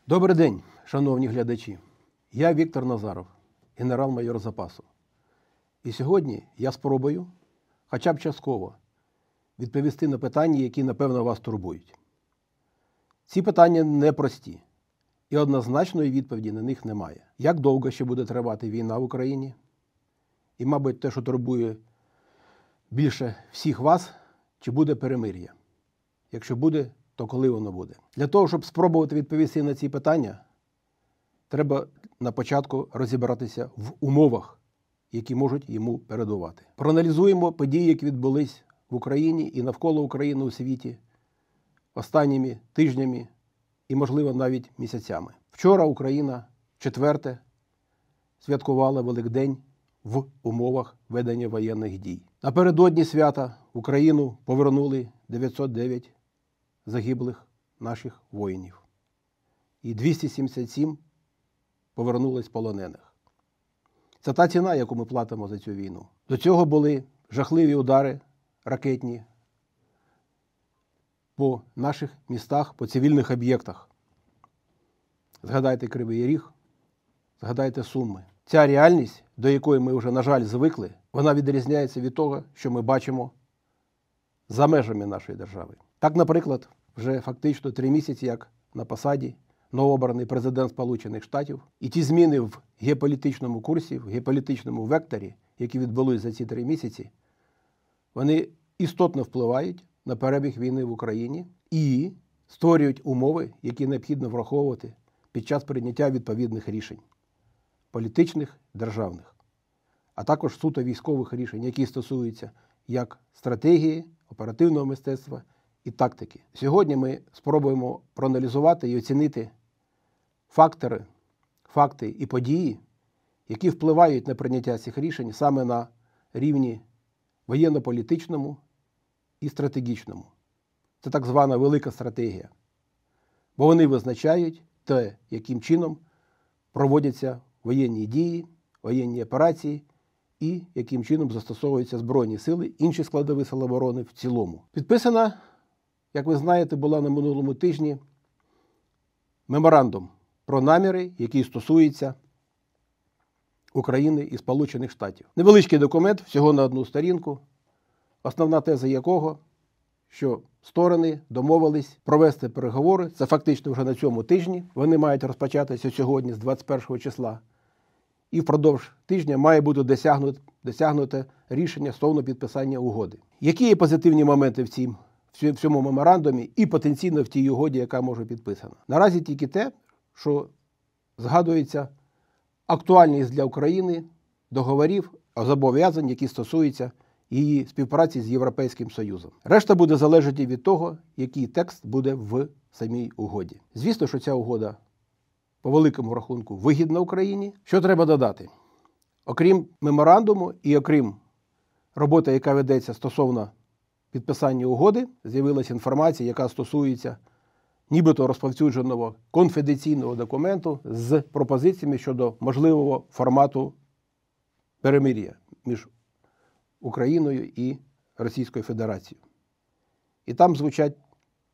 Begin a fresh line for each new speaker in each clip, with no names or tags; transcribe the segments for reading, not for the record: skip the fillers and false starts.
Добрий день, шановні глядачі. Я Віктор Назаров, генерал-майор запасу. І сьогодні я спробую, хоча б частково, відповісти на питання, які, напевно, вас турбують. Ці питання непрості, і однозначної відповіді на них немає. Як довго ще буде тривати війна в Україні? І, мабуть, те, що турбує більше всіх вас, чи буде перемир'я? Якщо буде, то коли воно буде? Для того, щоб спробувати відповісти на ці питання, треба на початку розібратися в умовах, які можуть йому передувати. Проаналізуємо події, які відбулись в Україні і навколо України у світі останніми тижнями і, можливо, навіть місяцями. Вчора Україна вчетверте святкувала Великдень в умовах ведення воєнних дій. Напередодні свята в Україну повернули 909 загиблих наших воїнів. І 277 повернулись полонених. Це та ціна, яку ми платимо за цю війну. До цього були жахливі удари ракетні по наших містах, по цивільних об'єктах. Згадайте Кривий Ріг, згадайте Суми. Ця реальність, до якої ми вже, на жаль, звикли, вона відрізняється від того, що ми бачимо за межами нашої держави. Так, наприклад, вже фактично 3 місяці, як на посаді новообраний президент Сполучених Штатів, і ті зміни в геополітичному курсі, в геополітичному векторі, які відбулись за ці 3 місяці, вони істотно впливають на перебіг війни в Україні і створюють умови, які необхідно враховувати під час прийняття відповідних рішень – політичних, державних, а також суто військових рішень, які стосуються як стратегії, оперативного мистецтва і тактики. Сьогодні ми спробуємо проаналізувати і оцінити факти і події, які впливають на прийняття цих рішень саме на рівні воєнно-політичному і стратегічному. Це так звана велика стратегія. Бо вони визначають те, яким чином проводяться воєнні дії, воєнні операції і яким чином застосовуються Збройні сили, інші складові сил оборони в цілому. Підписана, як ви знаєте, була на минулому тижні меморандум про наміри, який стосується України і Сполучених Штатів. Невеличкий документ, всього на 1 сторінку, основна теза якого, що сторони домовились провести переговори, це фактично вже на цьому тижні, вони мають розпочатися сьогодні з 21 числа, і впродовж тижня має бути досягнуте рішення стосовно підписання угоди. Які є позитивні моменти в цьому меморандумі і потенційно в тій угоді, яка може підписана? Наразі тільки те, що згадується актуальність для України договорів, зобов'язань, які стосуються її співпраці з Європейським Союзом. Решта буде залежати від того, який текст буде в самій угоді. Звісно, що ця угода по великому рахунку вигідна Україні. Що треба додати? Окрім меморандуму і окрім роботи, яка ведеться стосовно підписання угоди, з'явилася інформація, яка стосується нібито розповсюдженого конфіденційного документу з пропозиціями щодо можливого формату перемир'я між Україною і Російською Федерацією. І там звучать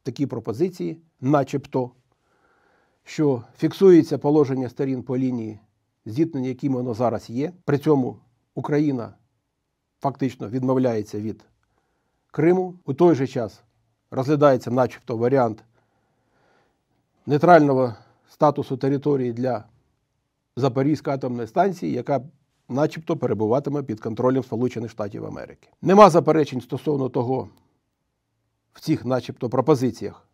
такі пропозиції, начебто, що фіксується положення сторін по лінії зіткнення, яким воно зараз є. При цьому Україна фактично відмовляється від Криму. У той же час розглядається начебто варіант нейтрального статусу території для Запорізької атомної станції, яка начебто перебуватиме під контролем Сполучених Штатів Америки. Нема заперечень стосовно того в цих начебто пропозиціях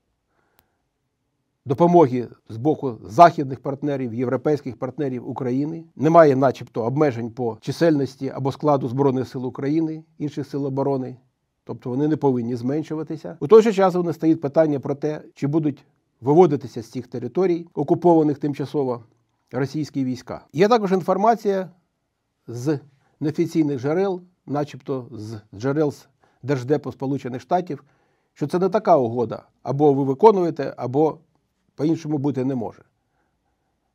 допомоги з боку західних партнерів, європейських партнерів України. Немає начебто обмежень по чисельності або складу Збройних сил України, інших сил оборони. Тобто вони не повинні зменшуватися. У той же час не стоїть питання про те, чи будуть виводитися з цих територій, окупованих тимчасово, російські війська. Є також інформація з неофіційних джерел, начебто з джерел з Держдепу Сполучених Штатів, що це не така угода. Або ви виконуєте, або по-іншому бути не може.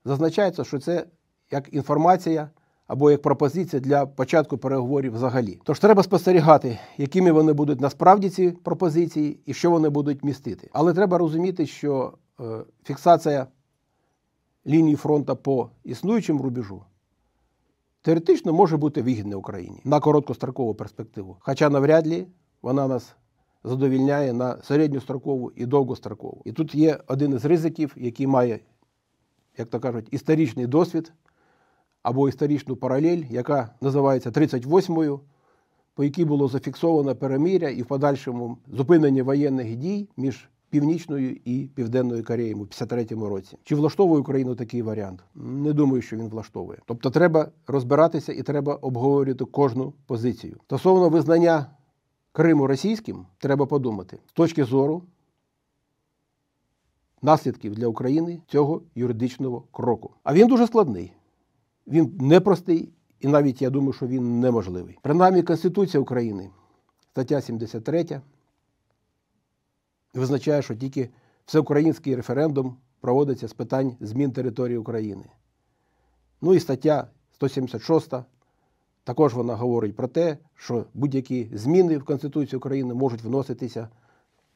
Зазначається, що це як інформація або як пропозиція для початку переговорів взагалі. Тож треба спостерігати, якими вони будуть насправді ці пропозиції і що вони будуть містити. Але треба розуміти, що фіксація лінії фронту по існуючому рубежу теоретично може бути вигідна Україні на короткострокову перспективу. Хоча навряд ли вона нас задовільняє на середньострокову і довгострокову. І тут є один із ризиків, який має, як то кажуть, історичний досвід або історичну паралель, яка називається 38-ю, по якій було зафіксовано перемир'я і в подальшому зупинення воєнних дій між Північною і Південною Кореєю у 1953 році. Чи влаштовує Україну такий варіант? Не думаю, що він влаштовує. Тобто треба розбиратися і треба обговорювати кожну позицію. Стосовно визнання Криму російським, треба подумати з точки зору наслідків для України цього юридичного кроку. А він дуже складний. Він непростий і навіть, я думаю, що він неможливий. Принаймні, Конституція України, стаття 73, визначає, що тільки всеукраїнський референдум проводиться з питань змін території України. Ну і стаття 176, також вона говорить про те, що будь-які зміни в Конституцію України можуть вноситися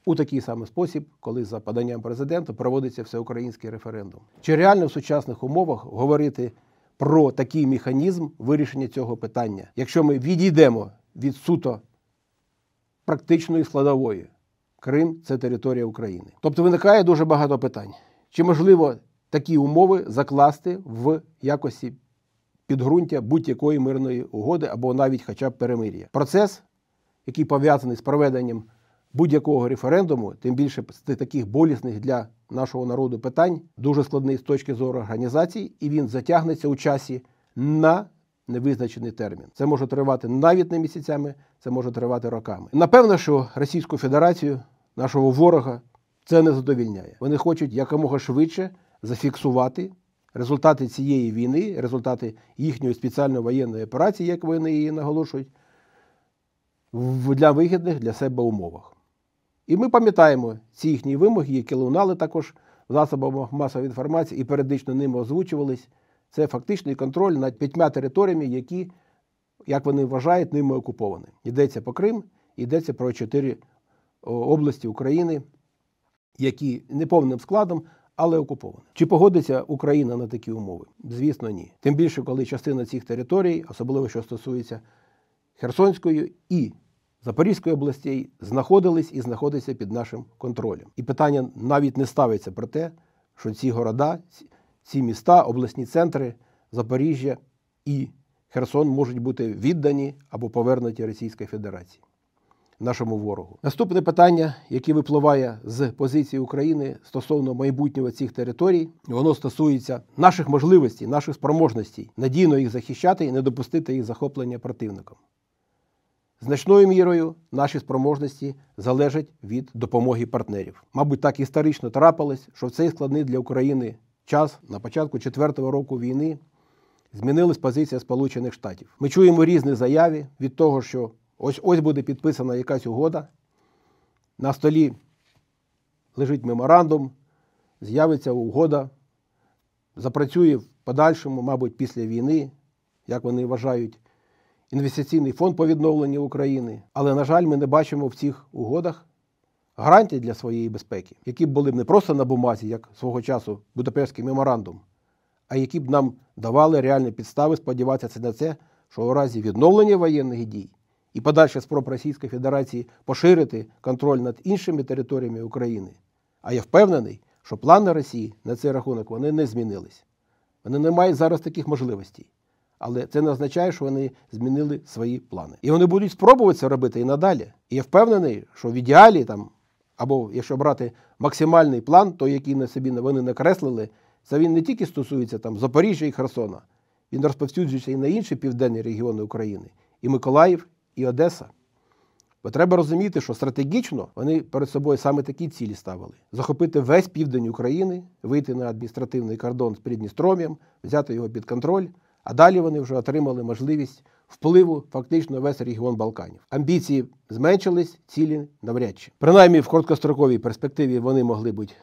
у такий самий спосіб, коли за поданням президента проводиться всеукраїнський референдум. Чи реально в сучасних умовах говорити про такий механізм вирішення цього питання, якщо ми відійдемо від суто практичної складової? Крим – це територія України. Тобто виникає дуже багато питань. Чи можливо такі умови закласти в якості підґрунтя будь-якої мирної угоди або навіть хоча б перемир'я? Процес, який пов'язаний з проведенням будь-якого референдуму, тим більше з таких болісних для нашого народу питань, дуже складний з точки зору організації, і він затягнеться у часі на невизначений термін. Це може тривати навіть не місяцями, це може тривати роками. Напевно, що Російську Федерацію, нашого ворога, це не задовільняє. Вони хочуть якомога швидше зафіксувати результати цієї війни, результати їхньої спеціальної воєнної операції, як вони її наголошують, для вигідних для себе умовах. І ми пам'ятаємо ці їхні вимоги, які лунали також в засобах масової інформації і періодично ними озвучувались. Це фактичний контроль над 5 територіями, які, як вони вважають, ними окуповані. Йдеться про Крим, йдеться про 4 області України, які не повним складом, але окуповані. Чи погодиться Україна на такі умови? Звісно, ні. Тим більше, коли частина цих територій, особливо що стосується Херсонської і Запорізької областей, знаходились і знаходяться під нашим контролем. І питання навіть не ставиться про те, що ці города, ці міста, обласні центри, Запоріжжя і Херсон можуть бути віддані або повернуті Російській Федерації, нашому ворогу. Наступне питання, яке випливає з позиції України стосовно майбутнього цих територій, воно стосується наших можливостей, наших спроможностей надійно їх захищати і не допустити їх захоплення противником. Значною мірою наші спроможності залежать від допомоги партнерів. Мабуть, так історично трапилось, що в цей складний для України час, на початку 4-го року війни, змінилась позиція Сполучених Штатів. Ми чуємо різні заяви від того, що ось буде підписана якась угода, на столі лежить меморандум, з'явиться угода, запрацює в подальшому, мабуть, після війни, як вони вважають, інвестиційний фонд по відновленню України. Але, на жаль, ми не бачимо в цих угодах гарантій для своєї безпеки, які б були б не просто на бумазі, як свого часу Будапештський меморандум, а які б нам давали реальні підстави сподіватися на це, що у разі відновлення воєнних дій і подальших спроб Російської Федерації поширити контроль над іншими територіями України. А я впевнений, що плани Росії на цей рахунок вони не змінились. Вони не мають зараз таких можливостей. Але це не означає, що вони змінили свої плани. І вони будуть спробувати це робити і надалі. І я впевнений, що в ідеалі, або якщо брати максимальний план, той, який на собі вони накреслили, це він не тільки стосується Запоріжжя і Херсона, він розповсюджується і на інші південні регіони України, і Миколаїв, і Одеса. Бо треба розуміти, що стратегічно вони перед собою саме такі цілі ставили. Захопити весь південь України, вийти на адміністративний кордон з Придністров'ям, взяти його під контроль, а далі вони вже отримали можливість впливу фактично весь регіон Балканів. Амбіції зменшились, цілі навряд чи. Принаймні в короткостроковій перспективі вони могли бути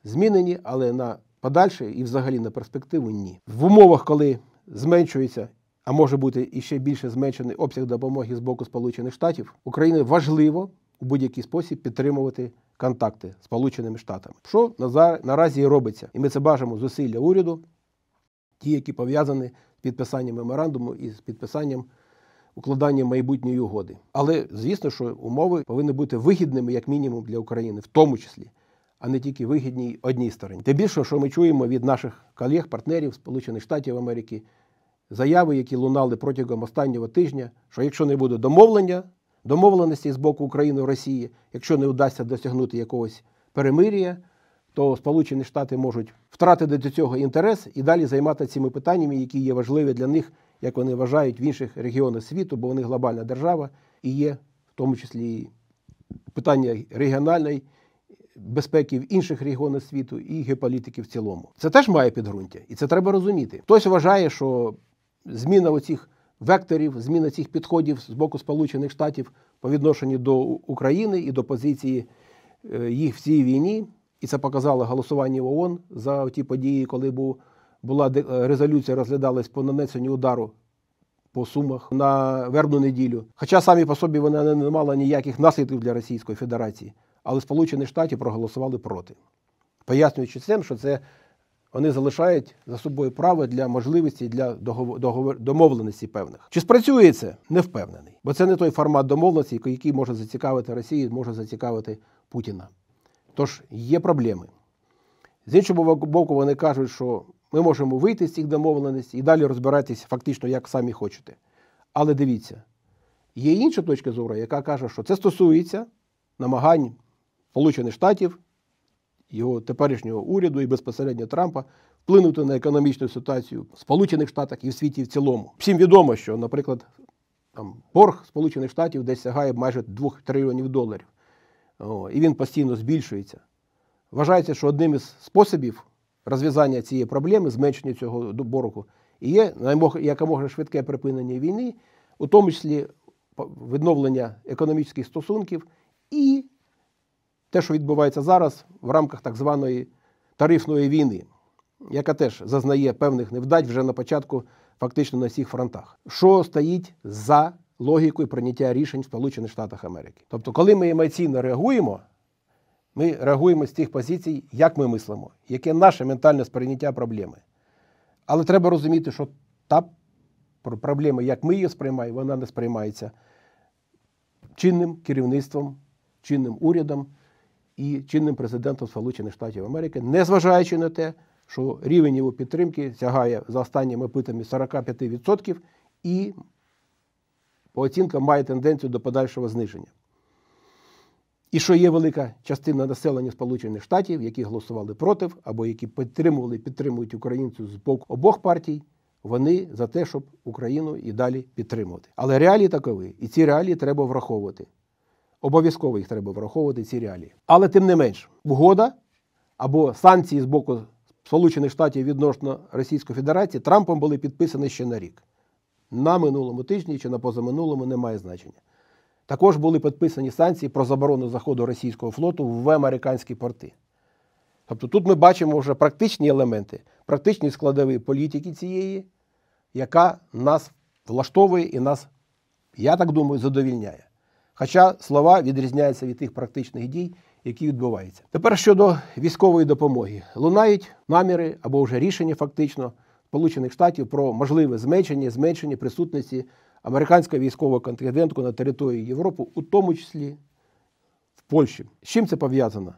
змінені, але на подальше і взагалі на перспективу ні. В умовах, коли зменшується, а може бути і ще більше зменшений обсяг допомоги з боку Сполучених Штатів, Україні важливо у будь-який спосіб підтримувати контакти з Сполученими Штатами. Що наразі і робиться? І ми це бачимо зусилля уряду, ті, які пов'язані з підписанням меморандуму і з підписанням укладанням майбутньої угоди. Але, звісно, що умови повинні бути вигідними, як мінімум, для України, в тому числі, а не тільки вигідні одній стороні. Тим більше, що ми чуємо від наших колег, партнерів Сполучених Штатів Америки, заяви, які лунали протягом останнього тижня, що якщо не буде домовленості з боку України і Росії, якщо не вдасться досягнути якогось перемир'я, то Сполучені Штати можуть втратити до цього інтерес і далі займатися цими питаннями, які є важливі для них, як вони вважають, в інших регіонах світу, бо вони глобальна держава і є, в тому числі, питання регіональної безпеки в інших регіонах світу і геополітики в цілому. Це теж має підґрунтя, і це треба розуміти. Хтось вважає, що зміна оцих векторів, зміна цих підходів з боку Сполучених Штатів по відношенню до України і до позиції їх в цій війні, і це показало голосування в ООН за ті події, коли була резолюція, розглядалась по нанесенню удару по Сумах на Вербну неділю. Хоча самі по собі вона не мала ніяких наслідків для Російської Федерації, але Сполучені Штати проголосували проти, пояснюючи цим, що це вони залишають за собою право для можливості, для домовленості певних. Чи спрацює це? Не впевнений. Бо це не той формат домовленості, який може зацікавити Росію, може зацікавити Путіна. Тож є проблеми. З іншого боку, вони кажуть, що ми можемо вийти з цих домовленостей і далі розбиратись фактично, як самі хочете. Але дивіться, є інша точка зору, яка каже, що це стосується намагань Сполучених Штатів, його теперішнього уряду і безпосередньо Трампа вплинути на економічну ситуацію в Сполучених Штатах і в світі в цілому. Всім відомо, що, наприклад, борг Сполучених Штатів десь сягає майже $2 трильйонів. І він постійно збільшується. Вважається, що одним із способів розв'язання цієї проблеми, зменшення цього боргу, і є якомога швидке припинення війни, у тому числі відновлення економічних стосунків і те, що відбувається зараз в рамках так званої тарифної війни, яка теж зазнає певних невдач вже на початку фактично на всіх фронтах. Що стоїть за логікою прийняття рішень в Сполучених Штатах Америки? Тобто, коли ми емоційно реагуємо, ми реагуємо з тих позицій, як ми мислимо, яке наше ментальне сприйняття проблеми. Але треба розуміти, що та проблема, як ми її сприймаємо, вона не сприймається чинним керівництвом, чинним урядом і чинним президентом Сполучених Штатів Америки, незважаючи на те, що рівень його підтримки сягає за останніми опитами 45% і по оцінкам має тенденцію до подальшого зниження. І що є велика частина населення Сполучених Штатів, які голосували проти, або які підтримують українців з боку обох партій, вони за те, щоб Україну і далі підтримувати. Але реалії такові, і ці реалії треба враховувати. Обов'язково їх треба враховувати, ці реалії. Але тим не менш, угода або санкції з боку Сполучених Штатів відносно Російської Федерації Трампом були підписані ще на рік. На минулому тижні чи на позаминулому немає значення. Також були підписані санкції про заборону заходу російського флоту в американські порти. Тобто тут ми бачимо вже практичні елементи, практичні складові політики цієї, яка нас влаштовує і нас, я так думаю, задовільняє. Хоча слова відрізняються від тих практичних дій, які відбуваються. Тепер щодо військової допомоги. Лунають наміри або вже рішення фактично Сполучених Штатів про можливе зменшення присутності американського військового контингенту на території Європи, у тому числі в Польщі. З чим це пов'язано?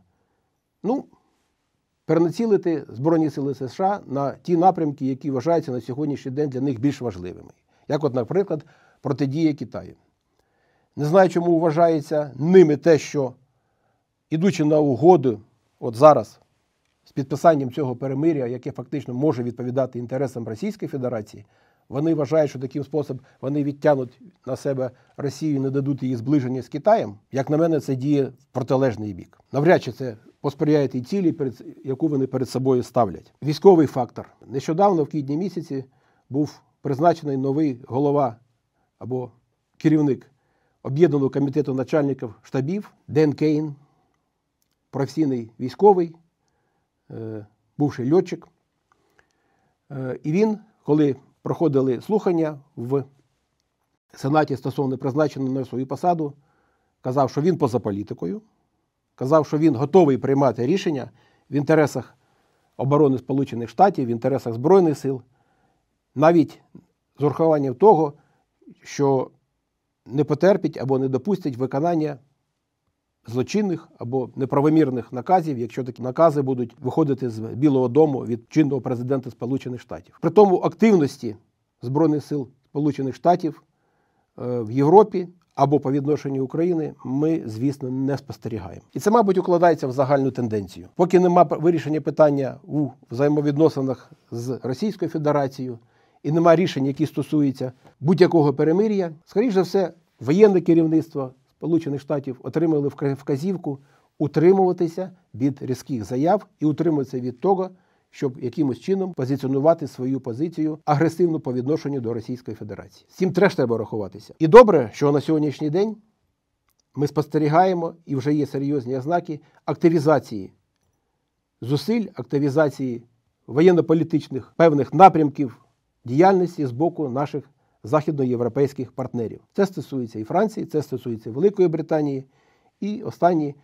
Перенацілити Збройні сили США на ті напрямки, які вважаються на сьогоднішній день для них більш важливими. Як от, наприклад, протидія Китаю. Не знаю, чому вважається ними те, що, ідучи на угоду, от зараз, з підписанням цього перемир'я, яке фактично може відповідати інтересам Російської Федерації, вони вважають, що таким способом вони відтягнуть на себе Росію і не дадуть її зближення з Китаєм. Як на мене, це діє в протилежний бік. Навряд чи це посприяє тій цілі, яку вони перед собою ставлять. Військовий фактор. Нещодавно, в квітні місяці, був призначений новий голова або керівник Об'єднаного комітету начальників штабів Ден Кейн, професійний військовий, бувший льотчик. І він, коли проходили слухання в Сенаті стосовно призначення на свою посаду, казав, що він поза політикою, казав, що він готовий приймати рішення в інтересах оборони Сполучених Штатів, в інтересах Збройних сил, навіть з урахуванням того, що не потерпить або не допустить виконання злочинних або неправомірних наказів, якщо такі накази будуть виходити з Білого дому від чинного президента Сполучених Штатів. При тому активності Збройних сил Сполучених Штатів в Європі або по відношенню України ми, звісно, не спостерігаємо. І це, мабуть, укладається в загальну тенденцію. Поки нема вирішення питання у взаємовідносинах з Російською Федерацією і нема рішень, які стосуються будь-якого перемир'я, скоріш за все, воєнне керівництво Сполучених Штатів отримали вказівку утримуватися від різких заяв і утримуватися від того, щоб якимось чином позиціонувати свою позицію агресивно по відношенню до Російської Федерації. З цим теж треба рахуватися. І добре, що на сьогоднішній день ми спостерігаємо, і вже є серйозні ознаки активізації зусиль, активізації воєнно-політичних певних напрямків діяльності з боку наших західноєвропейських партнерів. Це стосується і Франції, це стосується Великої Британії і останні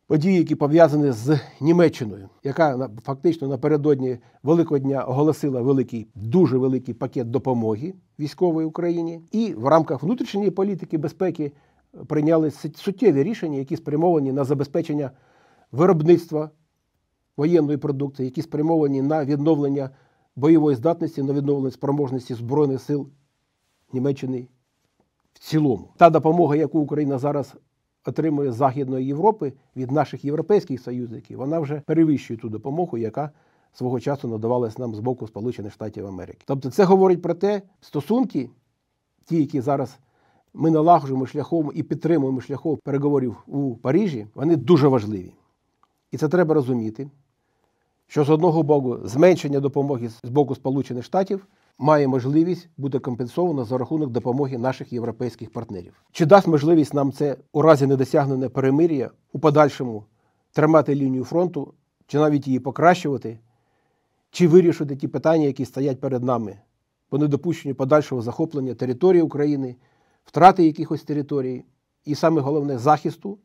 події, які пов'язані з Німеччиною, яка фактично напередодні Великого дня оголосила дуже великий пакет допомоги військової Україні і в рамках внутрішньої політики безпеки прийняли суттєві рішення, які спрямовані на забезпечення виробництва воєнної продукції, які спрямовані на відновлення бойової здатності, на відновлення спроможності Збройних сил Німеччини в цілому. Та допомога, яку Україна зараз отримує з Західної Європи від наших європейських союзників, вона вже перевищує ту допомогу, яка свого часу надавалась нам з боку Сполучених Штатів Америки. Тобто це говорить про те, стосунки, ті, які зараз ми налагоджуємо шляхом і підтримуємо шляхом переговорів у Парижі, вони дуже важливі. І це треба розуміти, що з одного боку зменшення допомоги з боку Сполучених Штатів має можливість бути компенсовано за рахунок допомоги наших європейських партнерів. Чи дасть можливість нам це у разі недосягнення перемир'я у подальшому тримати лінію фронту, чи навіть її покращувати, чи вирішити ті питання, які стоять перед нами по недопущенню подальшого захоплення території України, втрати якихось територій і, саме головне, захисту,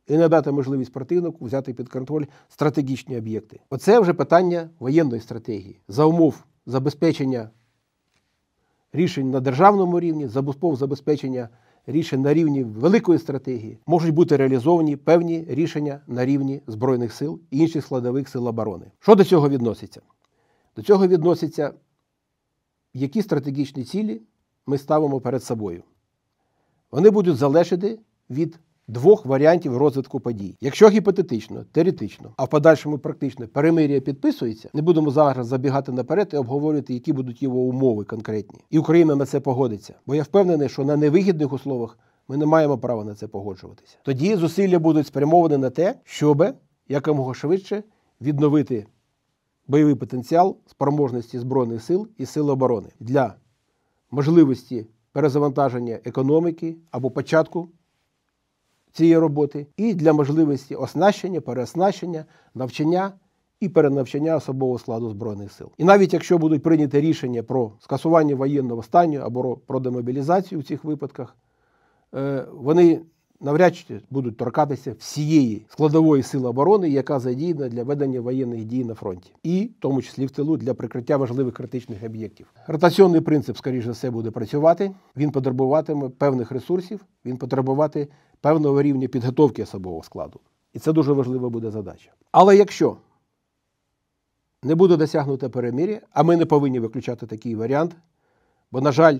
і не дати можливість противнику взяти під контроль стратегічні об'єкти. Оце вже питання воєнної стратегії. За умов забезпечення рішень на державному рівні, за умов забезпечення рішень на рівні великої стратегії, можуть бути реалізовані певні рішення на рівні Збройних сил і інших складових сил оборони. Що до цього відноситься? До цього відноситься, які стратегічні цілі ми ставимо перед собою. Вони будуть залежати від двох варіантів розвитку подій. Якщо гіпотетично, теоретично, а в подальшому практично перемир'я підписується, не будемо зараз забігати наперед і обговорювати, які будуть його умови конкретні. І Україна на це погодиться. Бо я впевнений, що на невигідних условах ми не маємо права на це погоджуватися. Тоді зусилля будуть спрямовані на те, щоб якомога швидше відновити бойовий потенціал спроможності Збройних сил і Сил оборони для можливості перезавантаження економіки або початку цієї роботи і для можливості оснащення, переоснащення, навчання і перенавчання особового складу Збройних сил. І навіть якщо будуть прийняті рішення про скасування воєнного стану або про демобілізацію в цих випадках, вони навряд чи будуть торкатися всієї складової сили оборони, яка задіяна для ведення воєнних дій на фронті. І, в тому числі в тилу, для прикриття важливих критичних об'єктів. Ротаційний принцип, скоріш за все, буде працювати. Він потребуватиме певних ресурсів, він потребувати певного рівня підготовки особового складу. І це дуже важлива буде задача. Але якщо не буде досягнуто перемир'я, а ми не повинні виключати такий варіант, бо, на жаль,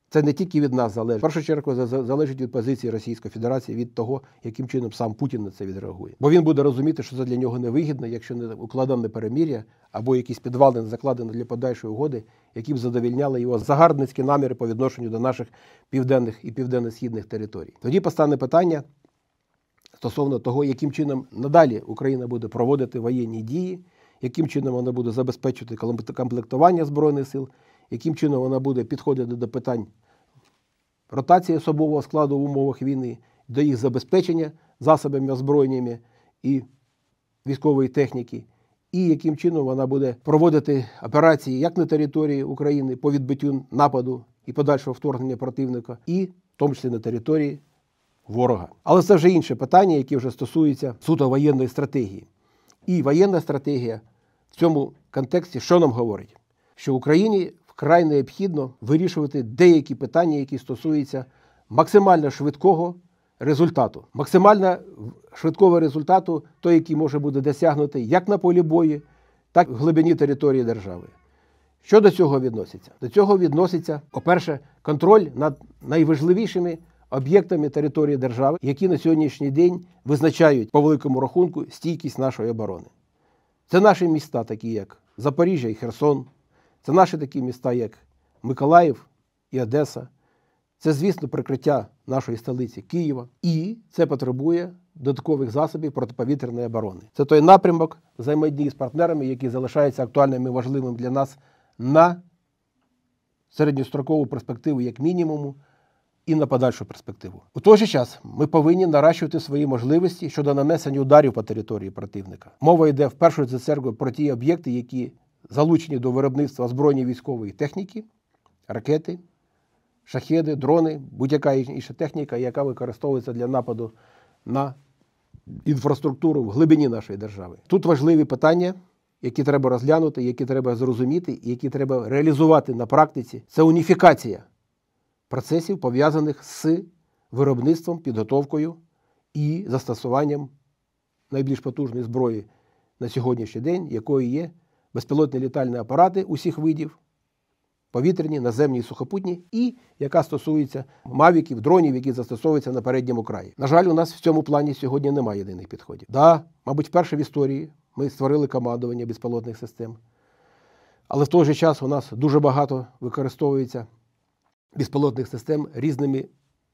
це не тільки від нас залежить. В першу чергу залежить від позиції Російської Федерації, від того, яким чином сам Путін на це відреагує. Бо він буде розуміти, що це для нього невигідно, якщо не укладене перемир'я або якісь підвалини закладені для подальшої угоди, які б задовільняли його загарбницькі наміри по відношенню до наших південних і південно-східних територій. Тоді постане питання стосовно того, яким чином надалі Україна буде проводити воєнні дії, яким чином вона буде забезпечувати комплектування Збройних сил, яким чином вона буде підходити до питань ротації особового складу в умовах війни, до їх забезпечення засобами озброєннями і військової техніки, і яким чином вона буде проводити операції як на території України по відбиттю нападу і подальшого вторгнення противника, і в тому числі на території ворога. Але це вже інше питання, яке вже стосується суто воєнної стратегії. І воєнна стратегія в цьому контексті що нам говорить? Що Україні вкрай необхідно вирішувати деякі питання, які стосуються максимально швидкого результату. Максимально швидкого результату, той, який може бути досягнутий як на полі бою, так і в глибині території держави. Що до цього відноситься? До цього відноситься, по-перше, контроль над найважливішими об'єктами території держави, які на сьогоднішній день визначають, по великому рахунку, стійкість нашої оборони. Це наші міста, такі як Запоріжжя і Херсон, це наші такі міста, як Миколаїв і Одеса, це, звісно, прикриття нашої столиці Києва, і це потребує додаткових засобів протиповітряної оборони. Це той напрямок взаємодії з партнерами, який залишається актуальним і важливим для нас на середньострокову перспективу, як мінімум, і на подальшу перспективу. У той же час ми повинні наращувати свої можливості щодо нанесення ударів по території противника. Мова йде в першу чергу про ті об'єкти, які залучені до виробництва озброєння військової техніки, ракети, шахеди, дрони, будь-яка інша техніка, яка використовується для нападу на інфраструктуру в глибині нашої держави. Тут важливі питання, які треба розглянути, які треба зрозуміти, і які треба реалізувати на практиці. Це уніфікація процесів, пов'язаних з виробництвом, підготовкою і застосуванням найбільш потужної зброї на сьогоднішній день, якою є безпілотні літальні апарати усіх видів, повітряні, наземні і сухопутні, і яка стосується мавіків, дронів, які застосовуються на передньому краї. На жаль, у нас в цьому плані сьогодні немає єдиних підходів. Мабуть, вперше в історії ми створили командування безпілотних систем, але в той же час у нас дуже багато використовується безпілотних систем різними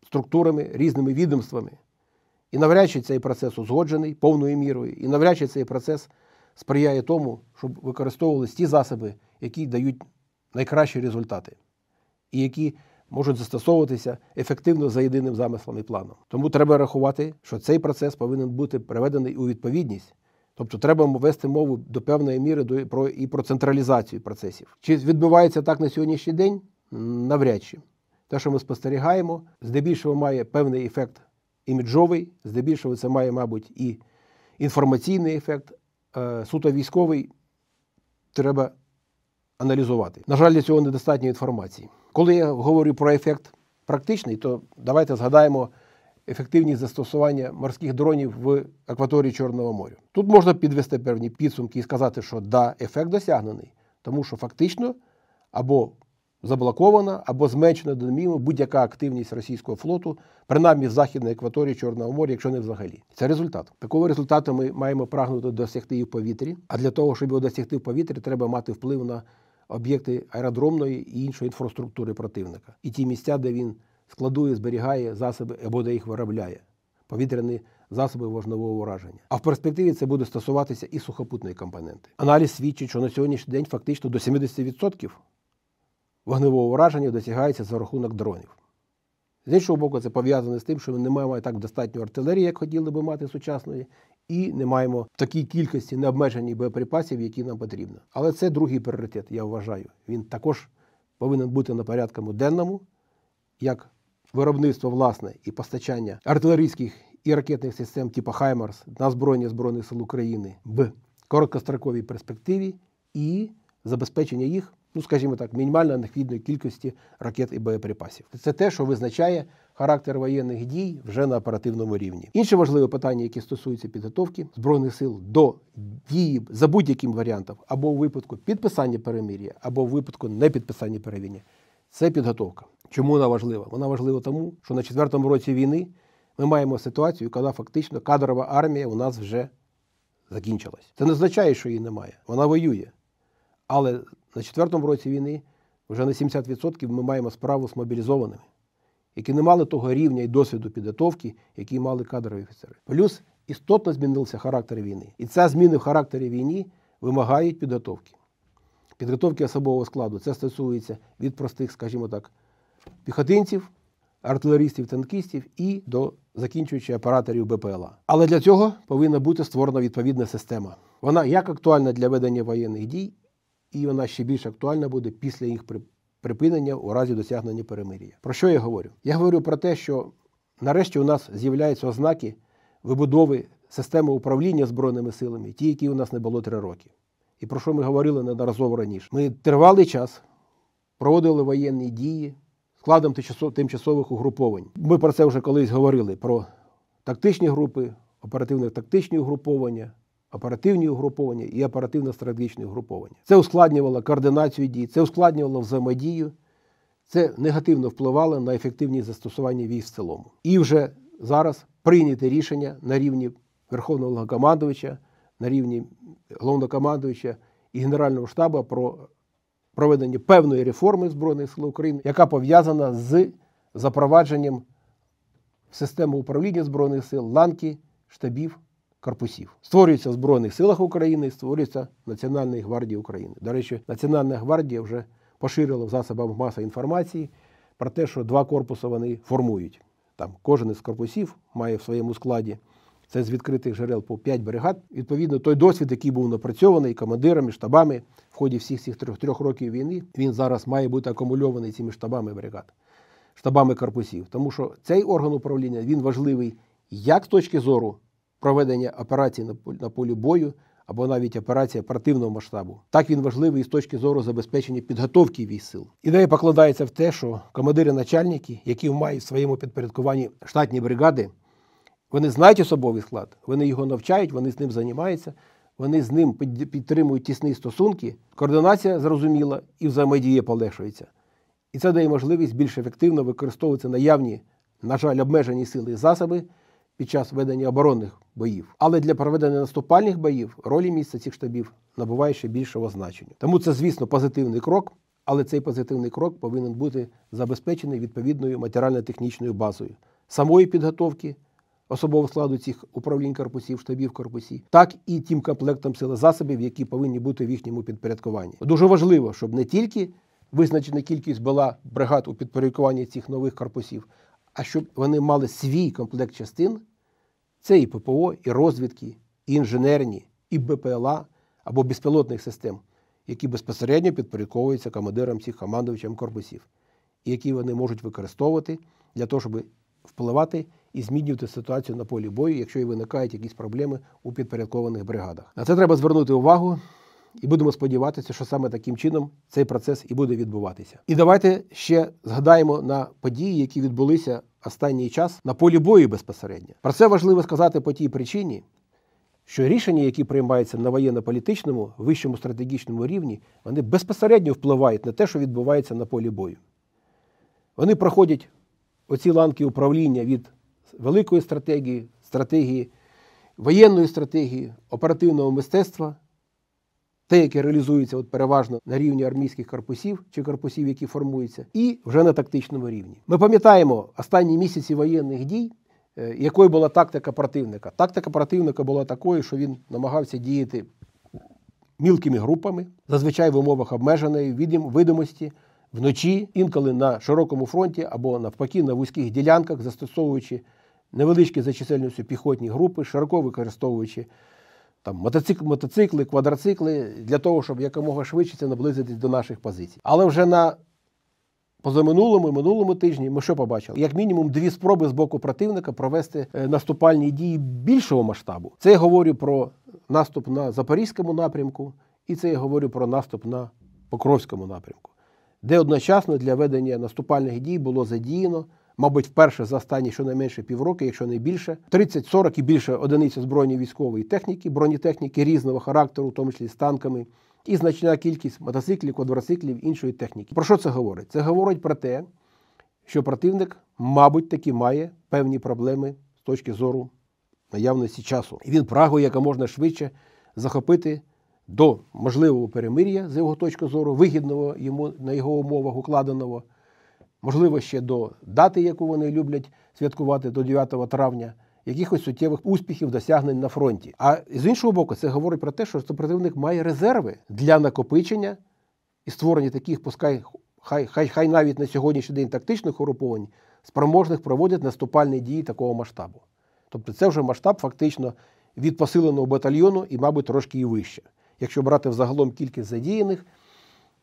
структурами, різними відомствами. І навряд чи цей процес узгоджений повною мірою, і навряд чи цей процес сприяє тому, щоб використовувалися ті засоби, які дають найкращі результати, і які можуть застосовуватися ефективно за єдиним замислом і планом. Тому треба рахувати, що цей процес повинен бути приведений у відповідність. Тобто треба вести мову до певної міри і про централізацію процесів. Чи відбувається так на сьогоднішній день? Навряд чи. Те, що ми спостерігаємо, здебільшого має певний ефект іміджовий, здебільшого це має, мабуть, і інформаційний ефект, суто військовий треба аналізувати. На жаль, для цього недостатньо інформації. Коли я говорю про ефект практичний, то давайте згадаємо ефективність застосування морських дронів в акваторії Чорного моря. Тут можна підвести певні підсумки і сказати, що да, ефект досягнений, тому що фактично або заблокована, або зменшена до мінімуму будь-яка активність російського флоту, принаймні в західній акваторії Чорного моря, якщо не взагалі. Це результат. Такого результату ми маємо прагнути досягти і в повітрі, а для того, щоб його досягти в повітрі, треба мати вплив на об'єкти аеродромної і іншої інфраструктури противника. І ті місця, де він складує, зберігає засоби або де їх виробляє. Повітряні засоби вогневого ураження. А в перспективі це буде стосуватися і сухопутної компоненти. Аналіз свідчить, що на сьогоднішній день фактично до 70% вогневого ураження досягається за рахунок дронів. З іншого боку, це пов'язано з тим, що ми не маємо так достатньо артилерії, як хотіли би мати сучасної, і не маємо такій кількості необмежених боєприпасів, які нам потрібно. Але це другий пріоритет, я вважаю. Він також повинен бути на порядку денному, як виробництво власне і постачання артилерійських і ракетних систем типу «Хаймарс» на озброєння Збройних сил України в короткостроковій перспективі і забезпечення їх, скажімо так, мінімально необхідної кількості ракет і боєприпасів. Це те, що визначає характер воєнних дій вже на оперативному рівні. Інше важливе питання, яке стосується підготовки Збройних сил до дії за будь-яким варіантом, або у випадку підписання перемир'я, або у випадку непідписання перемир'я, це підготовка. Чому вона важлива? Вона важлива тому, що на 4-му році війни ми маємо ситуацію, коли фактично кадрова армія у нас вже закінчилась. Це не означає, що її немає. Вона воює. Але на 4-му році війни вже на 70% ми маємо справу з мобілізованими, які не мали того рівня і досвіду підготовки, які мали кадрові офіцери. Плюс істотно змінився характер війни. І ця зміна в характері війни вимагає підготовки. Підготовки особового складу. Це стосується від простих, скажімо так, піхотинців, артилерістів, танкістів і до закінчуючи операторів БПЛА. Але для цього повинна бути створена відповідна система. Вона як актуальна для ведення воєнних дій, і вона ще більш актуальна буде після їх припинення у разі досягнення перемир'я. Про що я говорю? Я говорю про те, що нарешті у нас з'являються ознаки вибудови системи управління Збройними силами, ті, які у нас не було 3 роки. І про що ми говорили неодноразово раніше. Ми тривалий час проводили воєнні дії складом тимчасових угруповань. Ми про це вже колись говорили, про тактичні групи, оперативно-тактичні угруповання, оперативні угруповання і оперативно-стратегічні угруповання. Це ускладнювало координацію дій, це ускладнювало взаємодію, це негативно впливало на ефективність застосування військ в цілому. І вже зараз прийняте рішення на рівні Верховного Головнокомандувача, на рівні Головнокомандувача і Генерального штабу про проведення певної реформи Збройних сил України, яка пов'язана з запровадженням системи управління Збройних сил, ланки, штабів, корпусів. Створюється в Збройних силах України, створюється Національна гвардія України. До речі, Національна гвардія вже поширила в засобах масової інформації про те, що 2 корпуси вони формують. Там кожен із корпусів має в своєму складі, це з відкритих джерел, по 5 бригад. Відповідно, той досвід, який був напрацьований командирами, штабами в ході всіх цих 3 років війни, він зараз має бути акумульований цими штабами бригад, штабами корпусів. Тому що цей орган управління, він важливий як з точки зору проведення операцій на полі бою, або навіть операції оперативного масштабу. Так він важливий і з точки зору забезпечення підготовки військ сил. Ідея покладається в те, що командири-начальники, які мають в своєму підпорядкуванні штатні бригади, вони знають особовий склад, вони його навчають, вони з ним займаються, вони з ним підтримують тісні стосунки, координація зрозуміла і взаємодія полегшується. І це дає можливість більш ефективно використовувати наявні, на жаль, обмежені сили і засоби під час ведення оборонних боїв. Але для проведення наступальних боїв роль місця цих штабів набуває ще більшого значення. Тому це, звісно, позитивний крок, але цей позитивний крок повинен бути забезпечений відповідною матеріально-технічною базою самої підготовки особового складу цих управлінь корпусів, штабів корпусів, так і тим комплектом сил і засобів, які повинні бути в їхньому підпорядкуванні. Дуже важливо, щоб не тільки визначена кількість була бригад у підпорядкуванні цих нових корпусів, а щоб вони мали свій комплект частин, це і ППО, і розвідки, і інженерні, і БПЛА або безпілотних систем, які безпосередньо підпорядковуються командирам цих командувачам корпусів, і які вони можуть використовувати для того, щоб впливати і змінювати ситуацію на полі бою, якщо і виникають якісь проблеми у підпорядкованих бригадах. На це треба звернути увагу, і будемо сподіватися, що саме таким чином цей процес і буде відбуватися. І давайте ще згадаємо на події, які відбулися останній час на полі бою безпосередньо. Про це важливо сказати по тій причині, що рішення, які приймаються на воєнно-політичному, вищому стратегічному рівні, вони безпосередньо впливають на те, що відбувається на полі бою. Вони проходять оці ланки управління від великої стратегії, воєнної стратегії, оперативного мистецтва, те, яке реалізується переважно на рівні армійських корпусів чи корпусів, які формуються, і вже на тактичному рівні. Ми пам'ятаємо останні місяці воєнних дій, якою була тактика противника. Тактика противника була такою, що він намагався діяти мілкими групами, зазвичай в умовах обмеженої видимості, вночі, інколи на широкому фронті або навпаки на вузьких ділянках, застосовуючи невеличкі за чисельністю піхотні групи, широко використовуючи мотоцикли, квадроцикли, для того, щоб якомога швидше наблизитись до наших позицій. Але вже на позаминулому і минулому тижні ми що побачили? Як мінімум 2 спроби з боку противника провести наступальні дії більшого масштабу. Це я говорю про наступ на Запорізькому напрямку, і це я говорю про наступ на Покровському напрямку, де одночасно для ведення наступальних дій було задіяно, мабуть, вперше за останні щонайменше півроку, якщо не більше, 30-40 і більше одиниць озброєння військової техніки, бронетехніки різного характеру, в тому числі з танками, і значна кількість мотоциклів, квадроциклів, іншої техніки. Про що це говорить? Це говорить про те, що противник, мабуть, таки має певні проблеми з точки зору наявності часу. І він прагує якомога швидше захопити до можливого перемир'я, з його точки зору, вигідного йому на його умовах укладеного, можливо, ще до дати, яку вони люблять святкувати, до 9 травня, якихось суттєвих успіхів, досягнень на фронті. А з іншого боку, це говорить про те, що противник має резерви для накопичення і створення таких, пускай, хай навіть на сьогоднішній день тактичних угруповань, спроможних проводити наступальні дії такого масштабу. Тобто це вже масштаб фактично від посиленого батальйону і, мабуть, трошки і вище. Якщо брати взагалом кількість задіяних,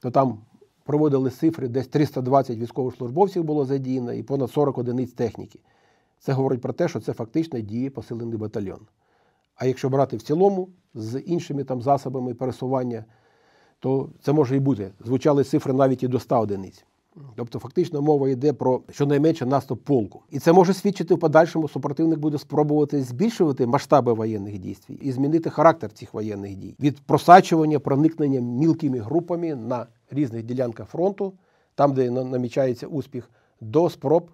то там проводили цифри, десь 320 військовослужбовців було задіяно і понад 40 одиниць техніки. це говорить про те, що це фактично діє посилений батальйон. А якщо брати в цілому з іншими там засобами пересування, то це може і бути. Звучали цифри навіть і до 100 одиниць. Тобто фактично мова йде про щонайменше наступ полку. І це може свідчити в подальшому, супротивник буде спробувати збільшувати масштаби воєнних дій і змінити характер цих воєнних дій. Від просачування, проникнення мілкими групами на різних ділянках фронту, там, де намічається успіх, до спроб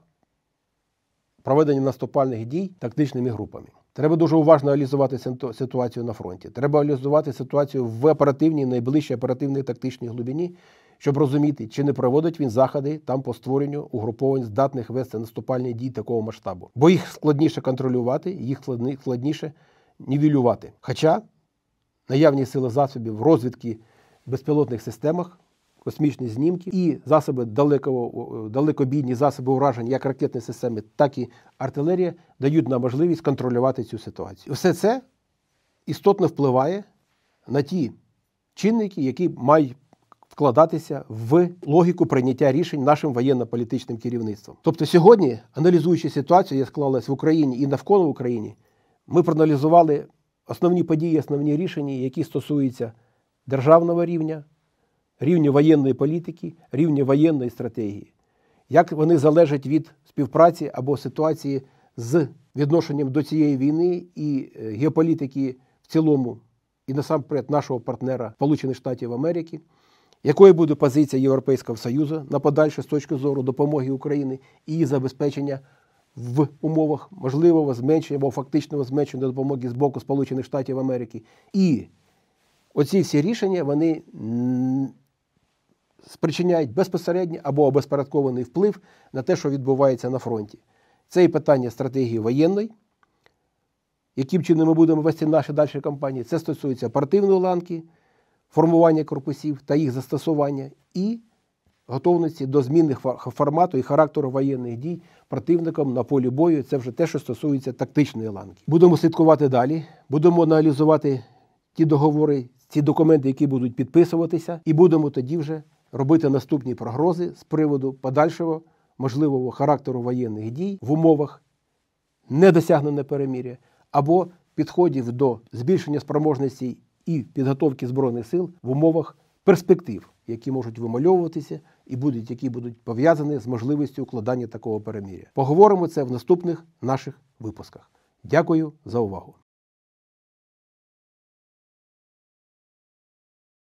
проведення наступальних дій тактичними групами. Треба дуже уважно аналізувати ситуацію на фронті. Треба аналізувати ситуацію в оперативній, найближчій оперативній тактичній глибині, щоб розуміти, чи не проводить він заходи там по створенню угруповань, здатних вести наступальні дії такого масштабу. Бо їх складніше контролювати, їх складніше нівелювати. Хоча наявні сили засобів розвідки в безпілотних системах, космічні знімки і засоби далекобійні засоби ураження, як ракетні системи, так і артилерія, дають нам можливість контролювати цю ситуацію. Все це істотно впливає на ті чинники, які мають вкладатися в логіку прийняття рішень нашим воєнно-політичним керівництвом. Тобто сьогодні, аналізуючи ситуацію, яка склалась в Україні і навколо України, ми проаналізували основні події, основні рішення, які стосуються державного рівня, рівня воєнної політики, рівня воєнної стратегії. Як вони залежать від співпраці або ситуації з відношенням до цієї війни і геополітики в цілому, і насамперед нашого партнера Сполучених Штатів Америки, якою буде позиція Європейського Союзу на подальше з точки зору допомоги Україні і її забезпечення в умовах можливого зменшення або фактичного зменшення допомоги з боку Сполучених Штатів Америки. І оці всі рішення, вони спричиняють безпосередній або обезпорядкований вплив на те, що відбувається на фронті. Це і питання стратегії воєнної, яким чином ми будемо вести наші далі кампанії. Це стосується оперативної ланки, формування корпусів та їх застосування і готовності до зміни формату і характеру воєнних дій противником на полі бою. Це вже те, що стосується тактичної ланки. Будемо слідкувати далі, будемо аналізувати ті договори, ці документи, які будуть підписуватися, і будемо тоді вже робити наступні прогнози з приводу подальшого можливого характеру воєнних дій в умовах недосягнення перемир'я або підходів до збільшення спроможностей і підготовки Збройних сил в умовах перспектив, які можуть вимальовуватися і які будуть пов'язані з можливістю укладання такого перемир'я. Поговоримо це в наступних наших випусках. Дякую за увагу.